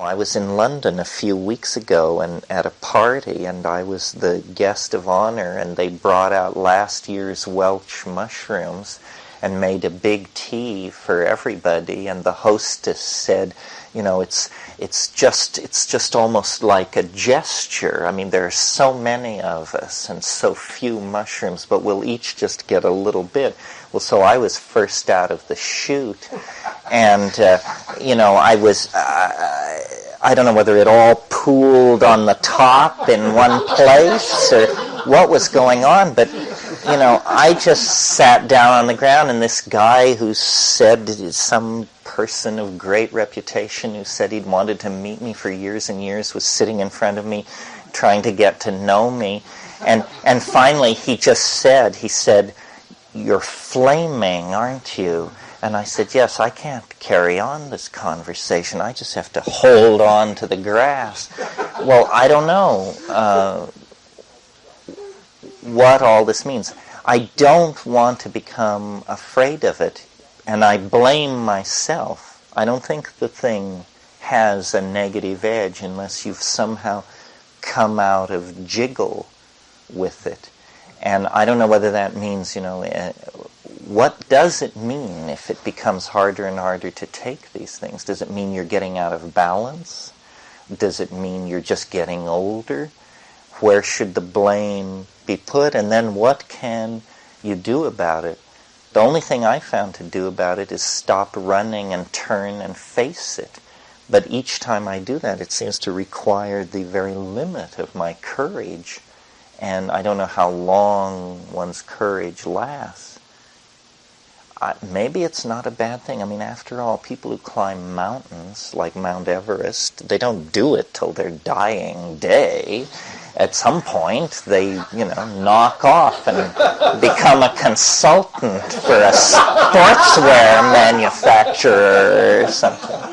I was in London a few weeks ago and at a party, and I was the guest of honor, and they brought out last year's Welsh mushrooms and made a big tea for everybody, and the hostess said, you know, it's just almost like a gesture. I mean, there are so many of us and so few mushrooms, but we'll each just get a little bit. Well, so I was first out of the chute, and you know, I was I don't know whether it all pooled on the top in one place or what was going on, but you know, I just sat down on the ground, and this guy who said, some person of great reputation who said he'd wanted to meet me for years and years, was sitting in front of me trying to get to know me. And finally he said, "You're flaming, aren't you?" And I said, "Yes, I can't carry on this conversation. I just have to hold on to the grass." Well, I don't know what all this means. I don't want to become afraid of it, and I blame myself. I don't think the thing has a negative edge unless you've somehow come out of jiggle with it. And I don't know whether that means, you know, what does it mean if it becomes harder and harder to take these things? Does it mean you're getting out of balance? Does it mean you're just getting older? Where should the blame be put? And then what can you do about it? The only thing I found to do about it is stop running and turn and face it. But each time I do that, it seems to require the very limit of my courage. And I don't know how long one's courage lasts. Maybe it's not a bad thing. I mean, after all, people who climb mountains, like Mount Everest, they don't do it till their dying day. At some point, they, you know, knock off and become a consultant for a sportswear manufacturer or something.